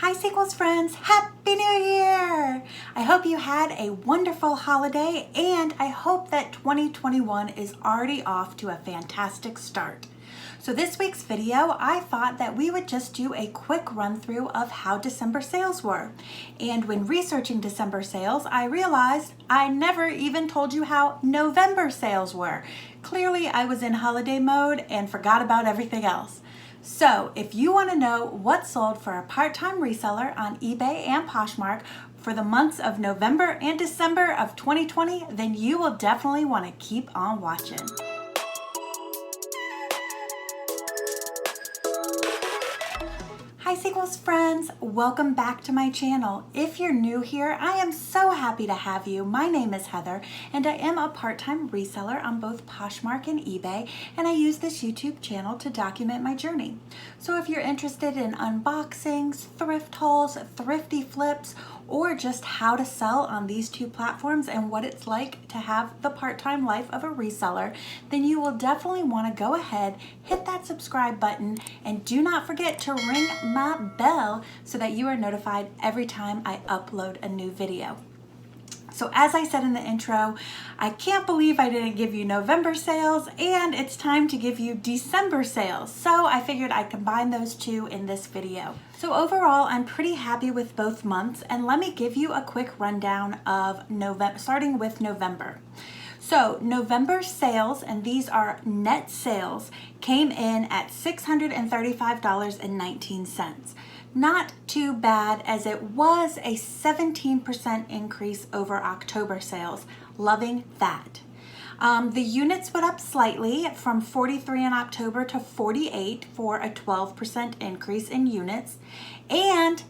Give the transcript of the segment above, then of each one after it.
Hi Sequels friends, Happy New Year! I hope you had a wonderful holiday and I hope that 2021 is already off to a fantastic start. So this week's video, I thought that we would just do a quick run through of how December sales were. And when researching December sales, I realized I never even told you how November sales were. Clearly I was in holiday mode and forgot about everything else. So if you want to know what sold for a part-time reseller on eBay and Poshmark for the months of November and December of 2020, then you will definitely want to keep on watching. Hi Sequels friends, welcome back to my channel. If you're new here, I am so happy to have you. My name is Heather and I am a part-time reseller on both Poshmark and eBay, and I use this YouTube channel to document my journey. So if you're interested in unboxings, thrift hauls, thrifty flips, or just how to sell on these two platforms and what it's like to have the part-time life of a reseller, then you will definitely want to go ahead, hit that subscribe button, and do not forget to ring my bell so that you are notified every time I upload a new video. So as I said in the intro, I can't believe I didn't give you November sales, and it's time to give you December sales. So I figured I'd combine those two in this video. So overall, I'm pretty happy with both months, and let me give you a quick rundown of November, starting with November. So November sales, and these are net sales, came in at $635.19. Not too bad, as it was a 17% increase over October sales. Loving that. The units went up slightly from 43 in October to 48 for a 12% increase in units. And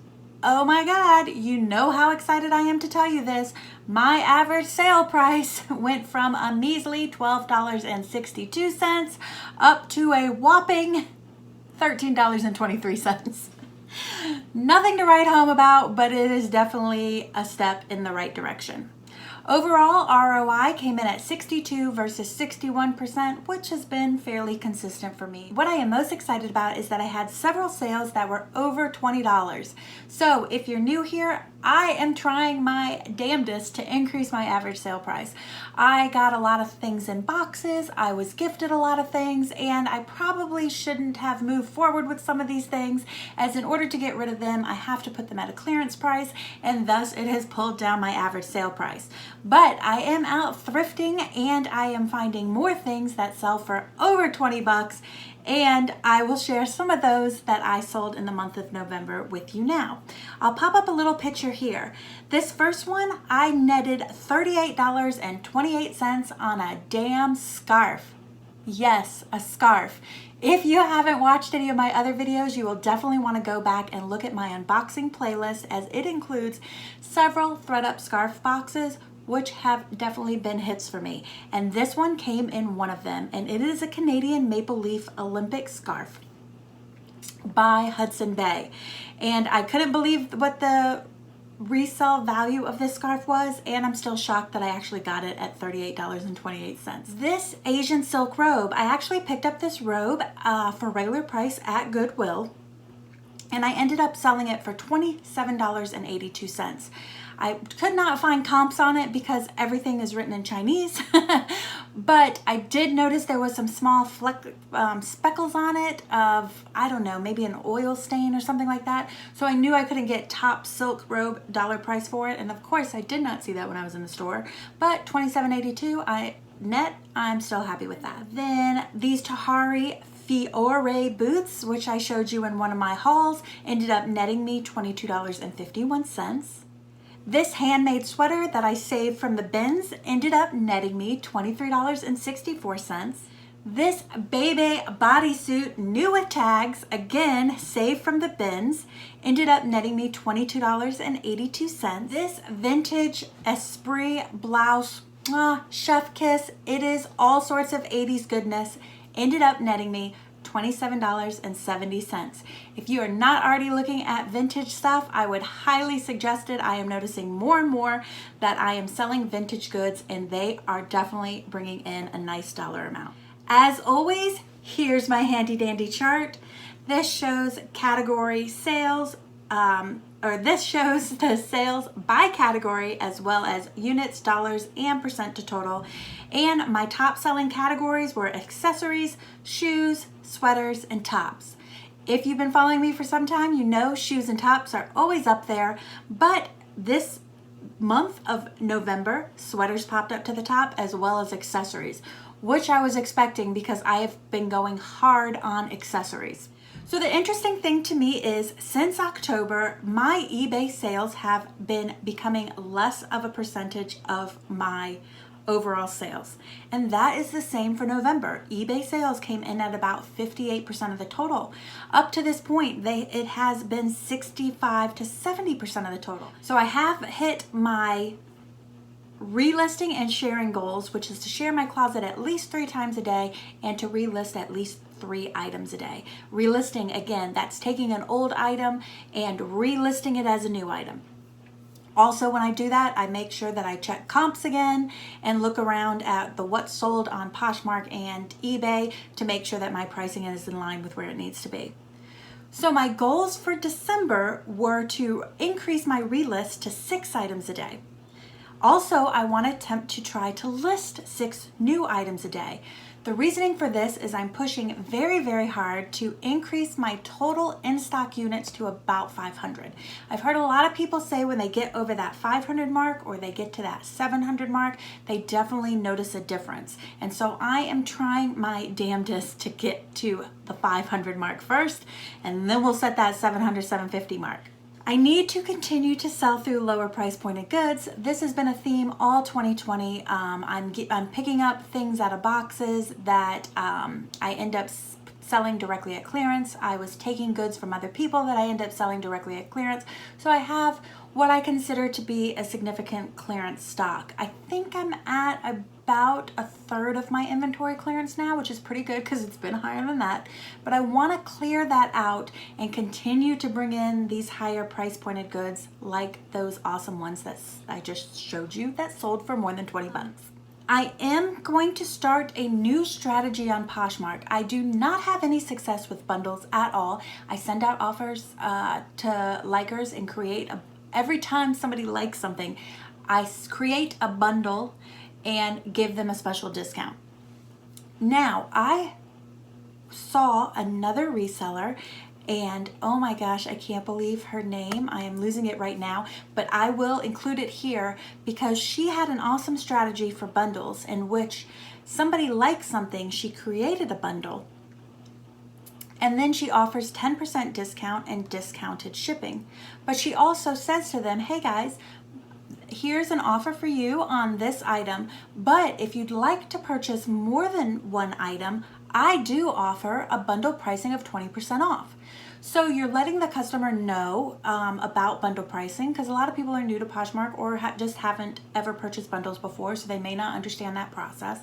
oh my God, you know how excited I am to tell you this. My average sale price went from a measly $12.62 up to a whopping $13.23. Nothing to write home about, but it is definitely a step in the right direction. Overall, ROI came in at 62 versus 61%, which has been fairly consistent for me. What I am most excited about is that I had several sales that were over $20. So if you're new here, I am trying my damnedest to increase my average sale price. I got a lot of things in boxes, I was gifted a lot of things, and I probably shouldn't have moved forward with some of these things, as in order to get rid of them, I have to put them at a clearance price, and thus it has pulled down my average sale price. But I am out thrifting and I am finding more things that sell for over 20 bucks, and I will share some of those that I sold in the month of November with you now. I'll pop up a little picture here. This first one, I netted $38.28 on a damn scarf. Yes, a scarf. If you haven't watched any of my other videos, you will definitely want to go back and look at my unboxing playlist, as it includes several thread-up scarf boxes, which have definitely been hits for me. And this one came in one of them, and it is a Canadian Maple Leaf Olympic scarf by Hudson Bay. And I couldn't believe what the resale value of this scarf was, and I'm still shocked that I actually got it at $38.28. This Asian silk robe, I actually picked up this robe for regular price at Goodwill, and I ended up selling it for $27.82. I could not find comps on it because everything is written in Chinese, but I did notice there was some small speckles on it of, I don't know, maybe an oil stain or something like that. So I knew I couldn't get top silk robe dollar price for it, and of course I did not see that when I was in the store, but $27.82 net, I'm still happy with that. Then these Tahari Fiore boots, which I showed you in one of my hauls, ended up netting me $22.51. This handmade sweater that I saved from the bins ended up netting me $23.64. This Bebe bodysuit, new with tags, again saved from the bins, ended up netting me $22.82. This vintage Esprit blouse, chef kiss, it is all sorts of 80s goodness, ended up netting me $27.70. If you are not already looking at vintage stuff, I would highly suggest it. I am noticing more and more that I am selling vintage goods, and they are definitely bringing in a nice dollar amount. As always, here's my handy dandy chart. This shows category sales this shows the sales by category as well as units, dollars, and percent to total. And my top selling categories were accessories, shoes, sweaters, and tops. If you've been following me for some time, you know shoes and tops are always up there, but this month of November, sweaters popped up to the top as well as accessories, which I was expecting because I have been going hard on accessories. So the interesting thing to me is since October, my eBay sales have been becoming less of a percentage of my overall sales. And that is the same for November. eBay sales came in at about 58% of the total. Up to this point, it has been 65 to 70% of the total. So I have hit my relisting and sharing goals, which is to share my closet at least 3 times a day and to relist at least 3 items a day. Relisting, again, that's taking an old item and relisting it as a new item. Also, when I do that, I make sure that I check comps again and look around at the what's sold on Poshmark and eBay to make sure that my pricing is in line with where it needs to be. So my goals for December were to increase my relist to 6 items a day. Also, I want to attempt to try to list 6 new items a day. The reasoning for this is I'm pushing very, very hard to increase my total in-stock units to about 500. I've heard a lot of people say when they get over that 500 mark or they get to that 700 mark, they definitely notice a difference. And so I am trying my damnedest to get to the 500 mark first, and then we'll set that 700, 750 mark. I need to continue to sell through lower price pointed goods. This has been a theme all 2020. I'm picking up things out of boxes that I end up selling directly at clearance. I was taking goods from other people that I end up selling directly at clearance. So I have what I consider to be a significant clearance stock. I think I'm at about a third of my inventory clearance now, which is pretty good because it's been higher than that. But I want to clear that out and continue to bring in these higher price pointed goods like those awesome ones that I just showed you that sold for more than 20 bucks. I am going to start a new strategy on Poshmark. I do not have any success with bundles at all. I send out offers to likers and every time somebody likes something, I create a bundle and give them a special discount. Now, I saw another reseller and oh my gosh, I can't believe her name. I am losing it right now, but I will include it here because she had an awesome strategy for bundles in which somebody liked something, she created a bundle, and then she offers 10% discount and discounted shipping. But she also says to them, hey guys, here's an offer for you on this item, but if you'd like to purchase more than one item, I do offer a bundle pricing of 20% off. So you're letting the customer know about bundle pricing because a lot of people are new to Poshmark or just haven't ever purchased bundles before, so they may not understand that process.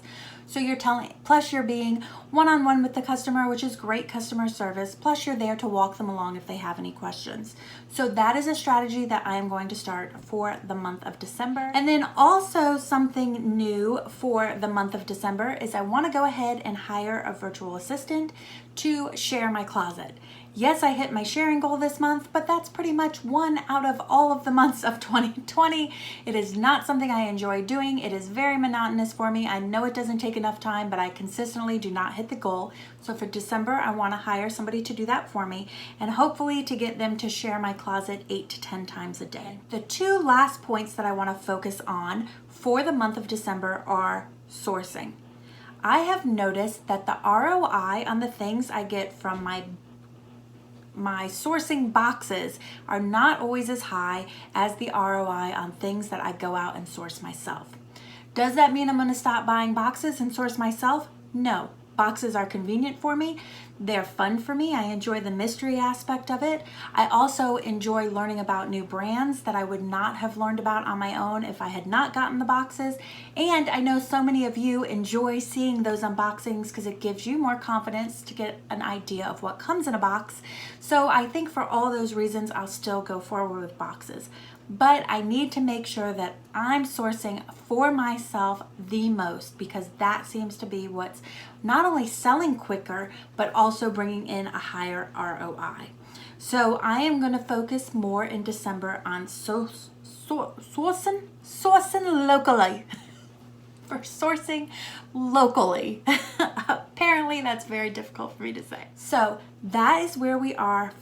So you're plus you're being one-on-one with the customer, which is great customer service, plus you're there to walk them along if they have any questions. So that is a strategy that I am going to start for the month of December. And then also something new for the month of December is I want to go ahead and hire a virtual assistant to share my closet. Yes, I hit my sharing goal this month, but that's pretty much one out of all of the months of 2020. It is not something I enjoy doing. It is very monotonous for me. I know it doesn't take enough time, but I consistently do not hit the goal. So for December, I want to hire somebody to do that for me and hopefully to get them to share my closet 8 to 10 times a day. The 2 last points that I want to focus on for the month of December are sourcing. I have noticed that the ROI on the things I get from my sourcing boxes are not always as high as the ROI on things that I go out and source myself. Does that mean I'm going to stop buying boxes and source myself? No. Boxes are convenient for me. They're fun for me. I enjoy the mystery aspect of it. I also enjoy learning about new brands that I would not have learned about on my own if I had not gotten the boxes. And I know so many of you enjoy seeing those unboxings because it gives you more confidence to get an idea of what comes in a box. So I think for all those reasons, I'll still go forward with boxes. But I need to make sure that I'm sourcing for myself the most because that seems to be what's not only selling quicker, but also bringing in a higher ROI. So I am going to focus more in December on sourcing locally. For sourcing locally. Apparently that's very difficult for me to say. So that is where we are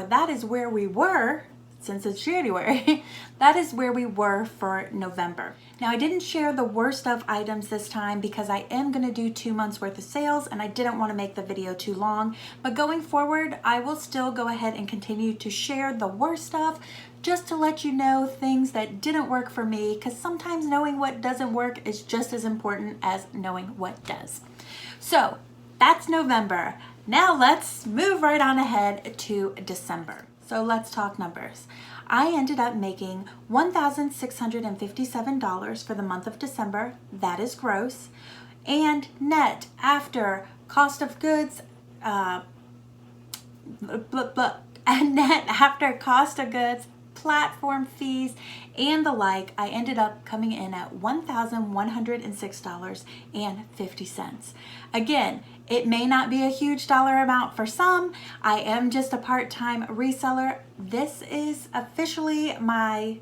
that is where we were, since it's January, that is where we were for November. Now I didn't share the worst of items this time because I am going to do 2 months worth of sales and I didn't want to make the video too long. But going forward, I will still go ahead and continue to share the worst stuff just to let you know things that didn't work for me, because sometimes knowing what doesn't work is just as important as knowing what does. So that's November. Now let's move right on ahead to December. So let's talk numbers. I ended up making $1,657 for the month of December. That is gross. And net after cost of goods, net after cost of goods, platform fees, and the like, I ended up coming in at $1,106.50. Again, it may not be a huge dollar amount for some. I am just a part-time reseller. This is officially I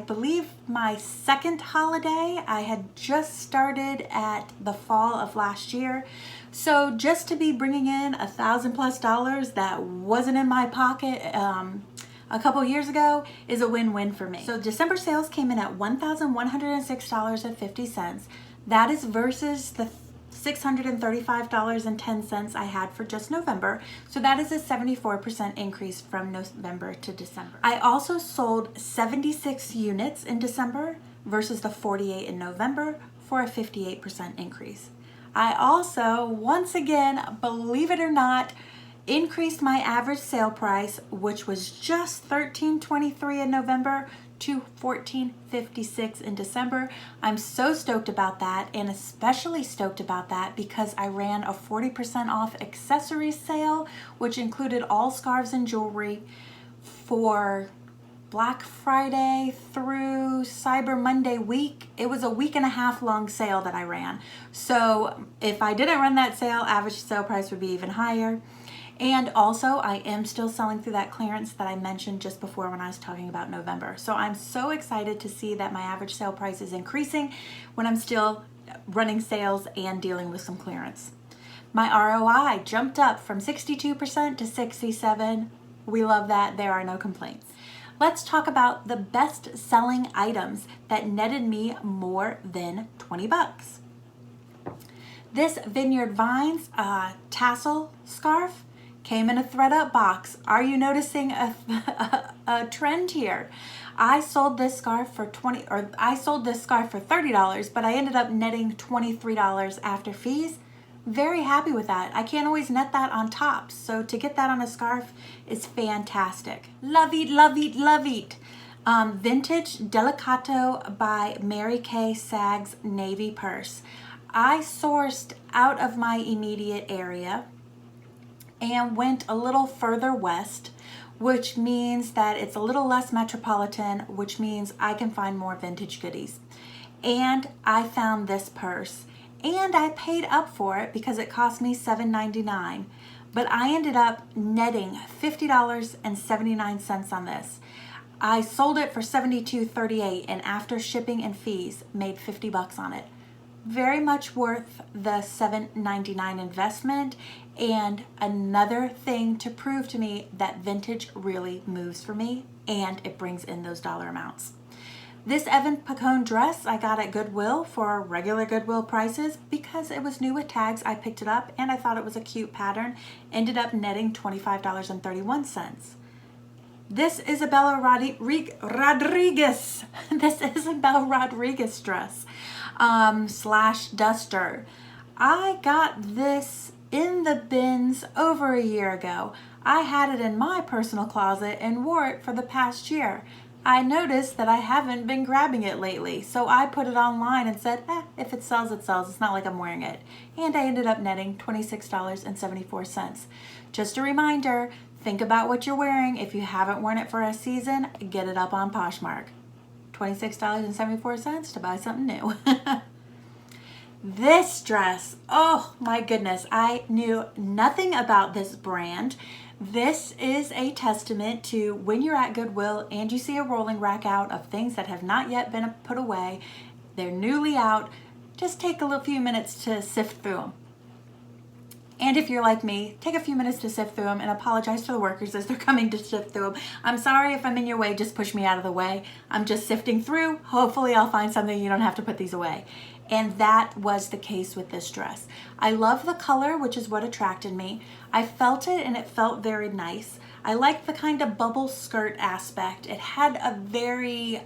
believe my second holiday. I had just started at the fall of last year. So just to be bringing in $1,000+ that wasn't in my pocket a couple years ago is a win-win for me. So December sales came in at $1,106.50. That is versus the $635.10 I had for just November. So that is a 74% increase from November to December. I also sold 76 units in December versus the 48 in November for a 58% increase. I also, once again, believe it or not, increased my average sale price, which was just $13.23 in November, to $14.56 in December. I'm so stoked about that, and especially stoked about that because I ran a 40% off accessories sale, which included all scarves and jewelry for Black Friday through Cyber Monday week. It was a week and a half long sale that I ran. So if I didn't run that sale, average sale price would be even higher. And also, I am still selling through that clearance that I mentioned just before when I was talking about November. So I'm so excited to see that my average sale price is increasing when I'm still running sales and dealing with some clearance. My ROI jumped up from 62% to 67%. We love that. There are no complaints. Let's talk about the best selling items that netted me more than 20 bucks. This Vineyard Vines tassel scarf came in a thread up box. Are you noticing a trend here? I sold this scarf for $30, but I ended up netting $23 after fees. Very happy with that. I can't always net that on tops, so to get that on a scarf is fantastic. Love it, love it, love it. Vintage Delicato by Mary Kay Sags navy purse. I sourced out of my immediate area and went a little further west, which means that it's a little less metropolitan, which means I can find more vintage goodies. And I found this purse, and I paid up for it because it cost me $7.99, but I ended up netting $50.79 on this. I sold it for $72.38, and after shipping and fees, made 50 bucks on it. Very much worth the $7.99 investment, and another thing to prove to me that vintage really moves for me and it brings in those dollar amounts. This Evan Pacone dress I got at Goodwill for regular Goodwill prices because it was new with tags. I picked it up and I thought it was a cute pattern. Ended up netting $25.31. This Isabelle Rodriguez. This Isabelle Rodriguez dress slash duster. I got this in the bins over a year ago. I had it in my personal closet and wore it for the past year. I noticed that I haven't been grabbing it lately, so I put it online and said, if it sells, it sells. It's not like I'm wearing it. And I ended up netting $26.74. Just a reminder, think about what you're wearing. If you haven't worn it for a season, get it up on Poshmark. $26.74 to buy something new. This dress, oh my goodness, I knew nothing about this brand, This is a testament to when you're at Goodwill and you see a rolling rack out of things that have not yet been put away, they're newly out, just take a few minutes to sift through them. And if you're like me, take a few minutes to sift through them and apologize to the workers as they're coming to sift through them. I'm sorry if I'm in your way, just push me out of the way. I'm just sifting through. Hopefully I'll find something you don't have to put these away. And that was the case with this dress. I love the color, which is what attracted me. I felt it and it felt very nice. I liked the kind of bubble skirt aspect. It had a very,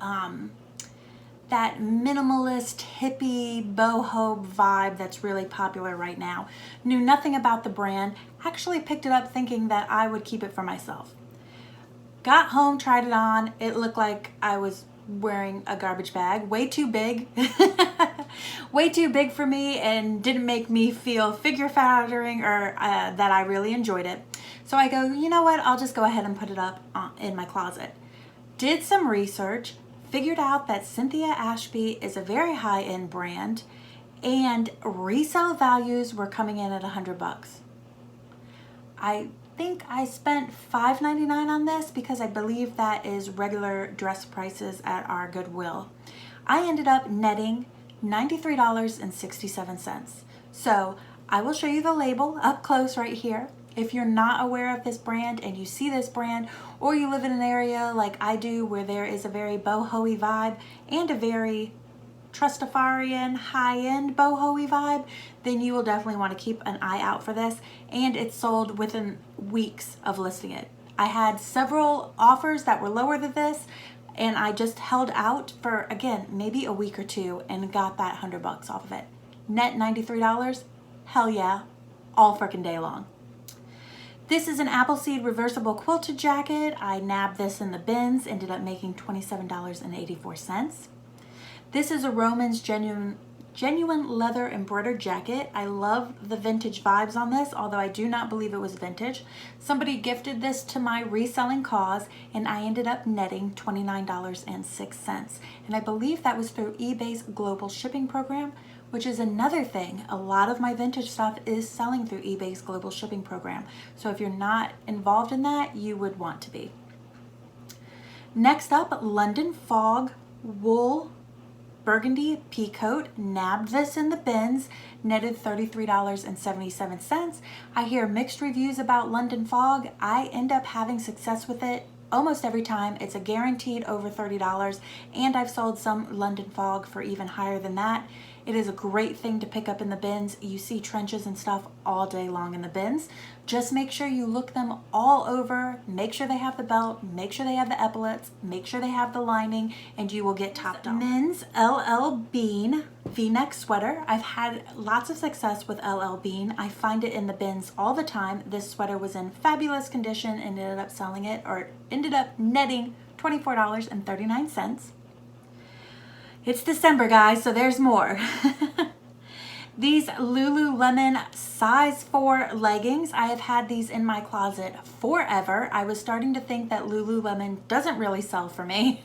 that minimalist, hippie, boho vibe that's really popular right now. Knew nothing about the brand, actually picked it up thinking that I would keep it for myself. Got home, tried it on, it looked like I was wearing a garbage bag, way too big, way too big for me, and didn't make me feel figure flattering or that I really enjoyed it. So I go, you know what, I'll just go ahead and put it up in my closet. Did some research, figured out that Cynthia Ashby is a very high-end brand and resale values were coming in at $100. I think I spent $5.99 on this because I believe that is regular dress prices at our Goodwill. I ended up netting $93.67. So I will show you the label up close right here. If you're not aware of this brand and you see this brand, or you live in an area like I do where there is a very boho-y vibe and a very Trustafarian high-end boho-y vibe, then you will definitely want to keep an eye out for this. And it's sold within weeks of listing it. I had several offers that were lower than this, and I just held out for, again, maybe a week or two and got that $100 off of it. Net $93, hell yeah, all freaking day long. This is an Appleseed reversible quilted jacket. I nabbed this in the bins, ended up making $27.84. This is a Roman's genuine leather embroidered jacket. I love the vintage vibes on this, although I do not believe it was vintage. Somebody gifted this to my reselling cause, and I ended up netting $29.06. And I believe that was through eBay's global shipping program, which is another thing. A lot of my vintage stuff is selling through eBay's global shipping program. So if you're not involved in that, you would want to be. Next up, London Fog wool Burgundy peacoat. Nabbed this in the bins, netted $33.77. I hear mixed reviews about London Fog. I end up having success with it almost every time. It's a guaranteed over $30, and I've sold some London Fog for even higher than that. It is a great thing to pick up in the bins. You see trenches and stuff all day long in the bins. Just make sure you look them all over, make sure they have the belt, make sure they have the epaulets, make sure they have the lining, and you will get top dollar. Men's LL Bean V-neck sweater. I've had lots of success with LL Bean. I find it in the bins all the time. This sweater was in fabulous condition and ended up selling it, or ended up netting $24.39. It's December, guys, so there's more. These Lululemon size 4 leggings, I have had these in my closet forever. I was starting to think that Lululemon doesn't really sell for me.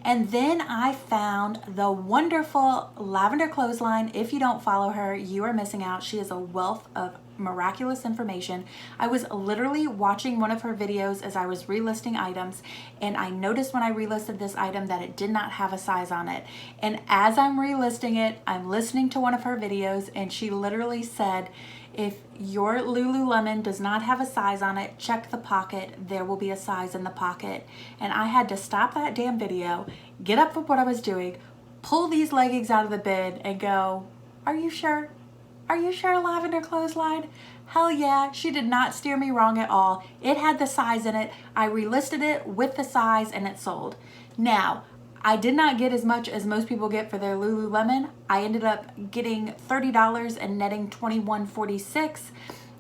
And then I found the wonderful Lavender Clothesline. If you don't follow her, you are missing out. She is a wealth of miraculous information. I was literally watching one of her videos as I was relisting items, and I noticed when I relisted this item that it did not have a size on it. And as I'm relisting it, I'm listening to one of her videos, and she literally said, if your Lululemon does not have a size on it, check the pocket. There will be a size in the pocket. And I had to stop that damn video, get up from what I was doing, pull these leggings out of the bin and go, are you sure? Are you sure, Lavender Clothesline? Hell yeah, she did not steer me wrong at all. It had the size in it. I relisted it with the size and it sold. Now, I did not get as much as most people get for their Lululemon. I ended up getting $30 and netting $21.46.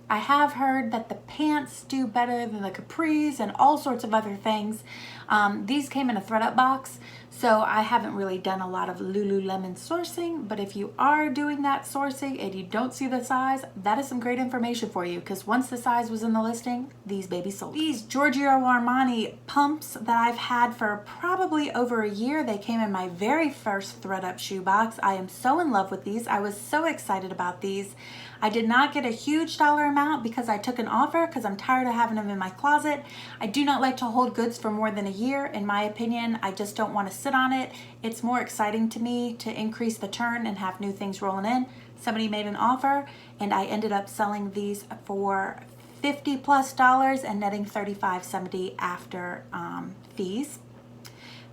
I have heard that the pants do better than the capris and all sorts of other things. These came in a thread-up box, so I haven't really done a lot of Lululemon sourcing, but if you are doing that sourcing and you don't see the size, that is some great information for you, because once the size was in the listing, these babies sold. These Giorgio Armani pumps that I've had for probably over a year, they came in my very first thread-up shoe box. I am so in love with these. I was so excited about these. I did not get a huge dollar amount because I took an offer because I'm tired of having them in my closet. I do not like to hold goods for more than a year. In my opinion, I just don't want to sit on it. It's more exciting to me to increase the turn and have new things rolling in. Somebody made an offer and I ended up selling these for $50+ and netting $35.70 after fees.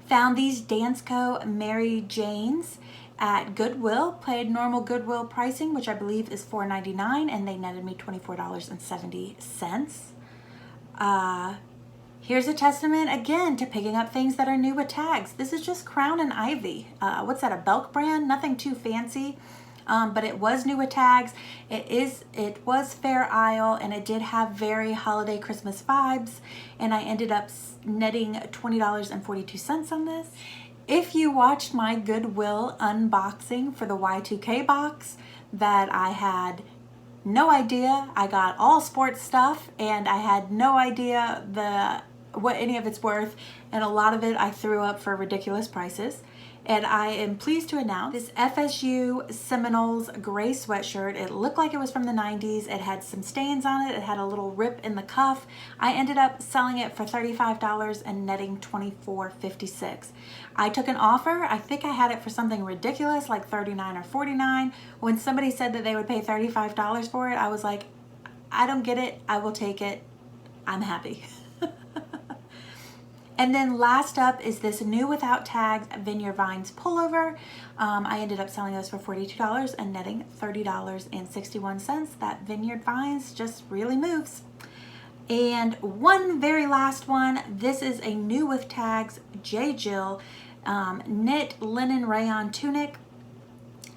Found these Dansko Mary Janes at Goodwill, paid normal Goodwill pricing, which I believe is $4.99, and they netted me $24.70. Here's a testament again to picking up things that are new with tags. This is just Crown and Ivy. What's that, a Belk brand? Nothing too fancy. But it was new with tags. It was Fair Isle, and it did have very holiday Christmas vibes, and I ended up netting $20.42 on this. If you watched my Goodwill unboxing for the Y2K box, that I had no idea I got all sports stuff, and I had no idea what any of it's worth, and a lot of it I threw up for ridiculous prices. And I am pleased to announce this FSU Seminoles gray sweatshirt. It looked like it was from the 90s. It had some stains on it. It had a little rip in the cuff. I ended up selling it for $35 and netting $24.56. I took an offer. I think I had it for something ridiculous like $39 or $49. When somebody said that they would pay $35 for it, I was like, I don't get it. I will take it. I'm happy. And then last up is this new without tags Vineyard Vines pullover. I ended up selling those for $42 and netting $30.61. That Vineyard Vines just really moves. And one very last one. This is a new with tags J. Jill knit linen rayon tunic.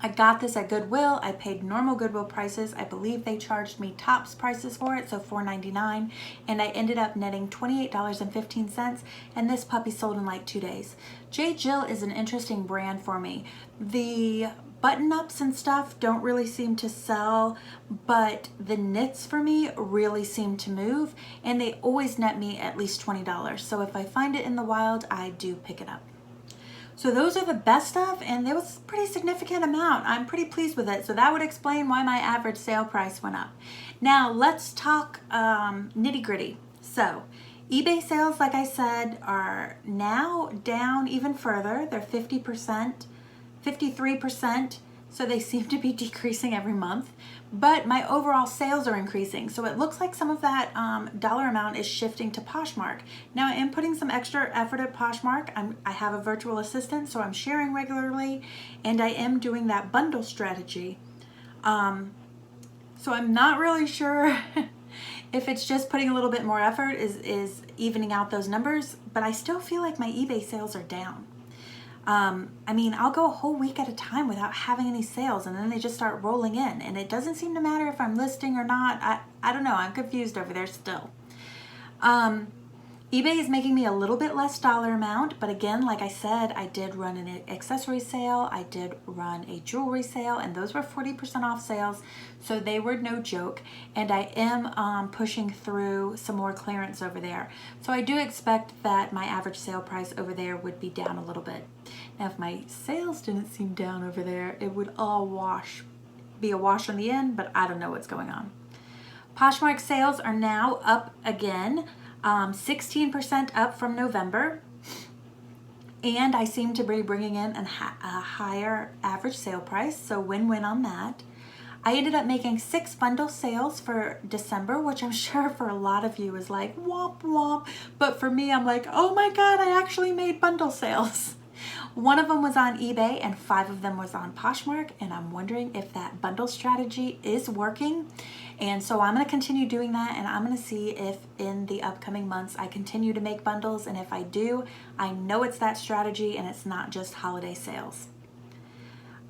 I got this at Goodwill. I paid normal Goodwill prices. I believe they charged me tops prices for it, so $4.99, and I ended up netting $28.15, and this puppy sold in like 2 days. J. Jill is an interesting brand for me. The button-ups and stuff don't really seem to sell, but the knits for me really seem to move, and they always net me at least $20. So if I find it in the wild, I do pick it up. So those are the best stuff, and there was a pretty significant amount. I'm pretty pleased with it. So that would explain why my average sale price went up. Now let's talk nitty gritty. So eBay sales, like I said, are now down even further. They're 50%, 53%. So they seem to be decreasing every month, but my overall sales are increasing. So it looks like some of that dollar amount is shifting to Poshmark. Now I am putting some extra effort at Poshmark. I have a virtual assistant, so I'm sharing regularly, and I am doing that bundle strategy. So I'm not really sure if it's just putting a little bit more effort is evening out those numbers, but I still feel like my eBay sales are down. I mean, I'll go a whole week at a time without having any sales, and then they just start rolling in, and it doesn't seem to matter if I'm listing or not. I don't know. I'm confused over there still. eBay is making me a little bit less dollar amount, but again, like I said, I did run an accessory sale. I did run a jewelry sale, and those were 40% off sales, so they were no joke. And I am pushing through some more clearance over there. So I do expect that my average sale price over there would be down a little bit. Now, if my sales didn't seem down over there, it would all be a wash on the end, but I don't know what's going on. Poshmark sales are now up again. 16% up from November, and I seem to be bringing in a higher average sale price, so win-win on that. I ended up making 6 bundle sales for December, which I'm sure for a lot of you is like womp womp, but for me I'm like, oh my god, I actually made bundle sales. One of them was on eBay and 5 of them was on Poshmark, and I'm wondering if that bundle strategy is working. And so I'm going to continue doing that, and I'm going to see if in the upcoming months I continue to make bundles, and if I do, I know it's that strategy and it's not just holiday sales.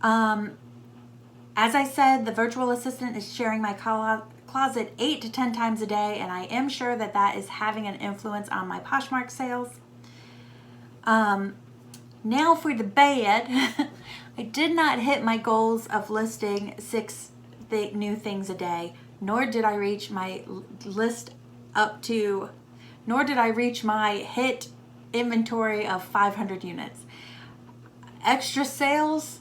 As I said, the virtual assistant is sharing my closet 8 to 10 times a day, and I am sure that that is having an influence on my Poshmark sales. Now for the bad, I did not hit my goals of listing 6 new things a day, nor did I reach my my hit inventory of 500 units. Extra sales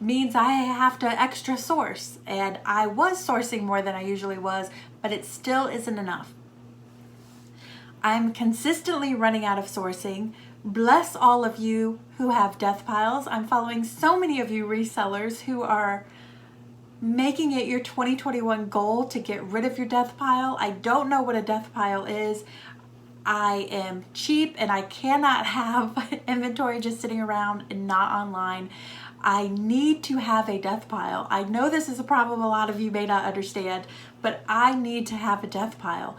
means I have to extra source, and I was sourcing more than I usually was, but it still isn't enough. I'm consistently running out of sourcing. Bless all of you who have death piles. I'm following so many of you resellers who are making it your 2021 goal to get rid of your death pile. I don't know what a death pile is. I am cheap and I cannot have inventory just sitting around and not online. I need to have a death pile. I know this is a problem a lot of you may not understand, but I need to have a death pile.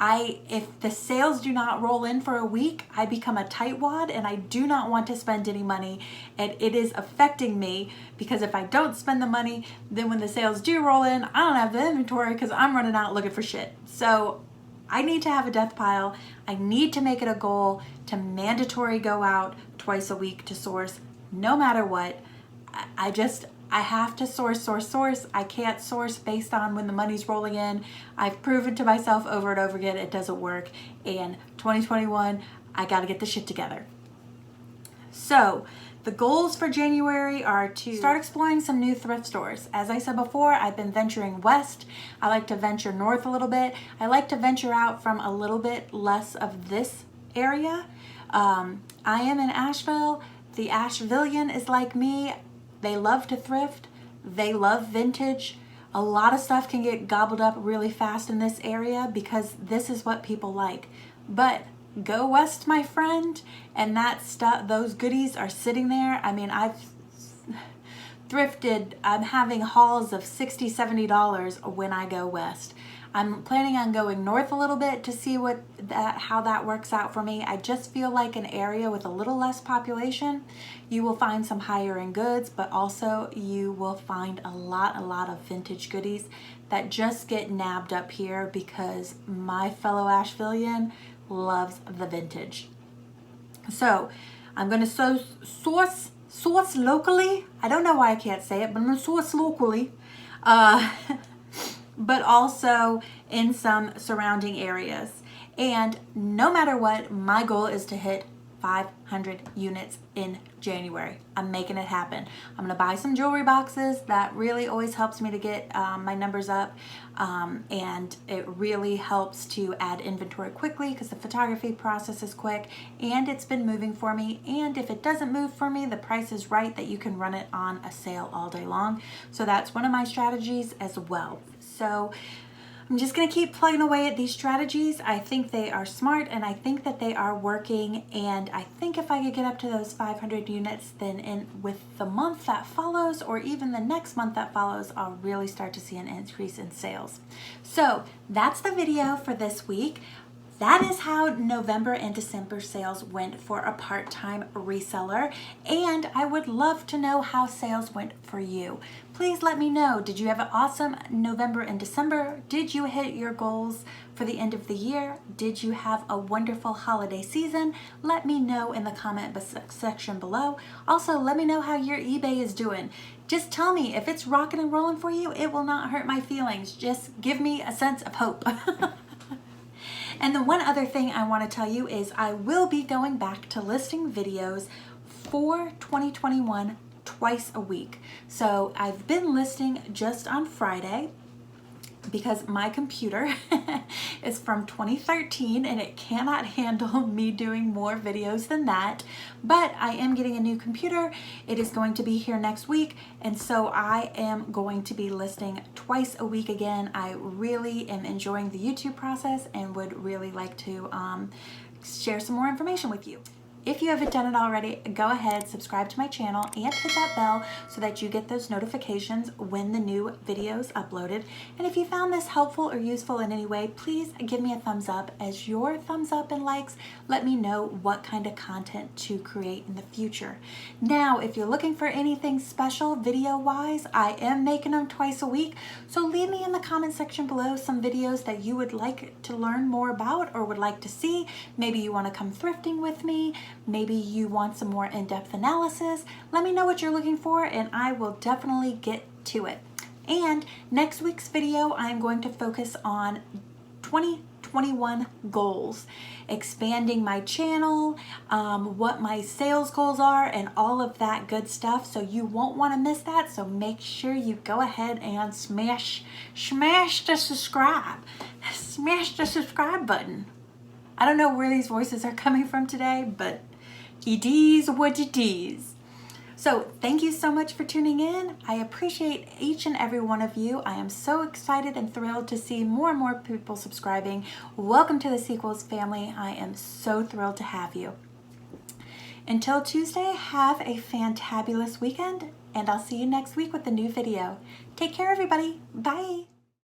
If the sales do not roll in for a week, I become a tightwad and I do not want to spend any money, and it is affecting me because if I don't spend the money, then when the sales do roll in, I don't have the inventory because I'm running out looking for shit. So I need to have a death pile. I need to make it a goal to mandatory go out twice a week to source no matter what. I have to source. I can't source based on when the money's rolling in. I've proven to myself over and over again it doesn't work. And 2021, I got to get the shit together. So the goals for January are to start exploring some new thrift stores. As I said before, I've been venturing west. I like to venture north a little bit. I like to venture out from a little bit less of this area. I am in Asheville. The Ashevillean is like me. They love to thrift. They love vintage. A lot of stuff can get gobbled up really fast in this area because this is what people like. But go west, my friend, and that stuff, those goodies are sitting there. I mean, I've thrifted. I'm having hauls of $60, $70 when I go west. I'm planning on going north a little bit to see how that works out for me. I just feel like an area with a little less population, you will find some higher end goods, but also you will find a lot of vintage goodies that just get nabbed up here because my fellow Ashevillean loves the vintage. So I'm going to source locally. I don't know why I can't say it, but I'm going to source locally. But also in some surrounding areas. And no matter what, my goal is to hit 500 units in January. I'm making it happen. I'm gonna buy some jewelry boxes. That really always helps me to get my numbers up. And it really helps to add inventory quickly because the photography process is quick and it's been moving for me. And if it doesn't move for me, the price is right that you can run it on a sale all day long. So that's one of my strategies as well. So I'm just going to keep plugging away at these strategies. I think they are smart and I think that they are working. And I think if I could get up to those 500 units, then with the month that follows or even the next month that follows, I'll really start to see an increase in sales. So that's the video for this week. That is how November and December sales went for a part-time reseller. And I would love to know how sales went for you. Please let me know. Did you have an awesome November and December? Did you hit your goals for the end of the year? Did you have a wonderful holiday season? Let me know in the comment section below. Also, let me know how your eBay is doing. Just tell me if it's rocking and rolling for you. It will not hurt my feelings. Just give me a sense of hope. And the one other thing I want to tell you is I will be going back to listing videos for 2021 twice a week. So I've been listing just on Friday because my computer is from 2013 and it cannot handle me doing more videos than that. But I am getting a new computer. It is going to be here next week. And so I am going to be listing twice a week again. I really am enjoying the YouTube process and would really like to share some more information with you. If you haven't done it already, go ahead, subscribe to my channel and hit that bell so that you get those notifications when the new video is uploaded. And if you found this helpful or useful in any way, please give me a thumbs up. As your thumbs up and likes let me know what kind of content to create in the future. Now, if you're looking for anything special video-wise, I am making them twice a week. So leave me in the comment section below some videos that you would like to learn more about or would like to see. Maybe you want to come thrifting with me. Maybe you want some more in-depth analysis. Let me know what you're looking for and I will definitely get to it. And next week's video, I'm going to focus on 2021 goals, expanding my channel, what my sales goals are, and all of that good stuff. So you won't want to miss that. So make sure you go ahead and smash the subscribe button. I don't know where these voices are coming from today, but it is what it is. So thank you so much for tuning in. I appreciate each and every one of you. I am so excited and thrilled to see more and more people subscribing. Welcome to the Sequels family. I am so thrilled to have you. Until Tuesday, have a fantabulous weekend, and I'll see you next week with a new video. Take care, everybody. Bye.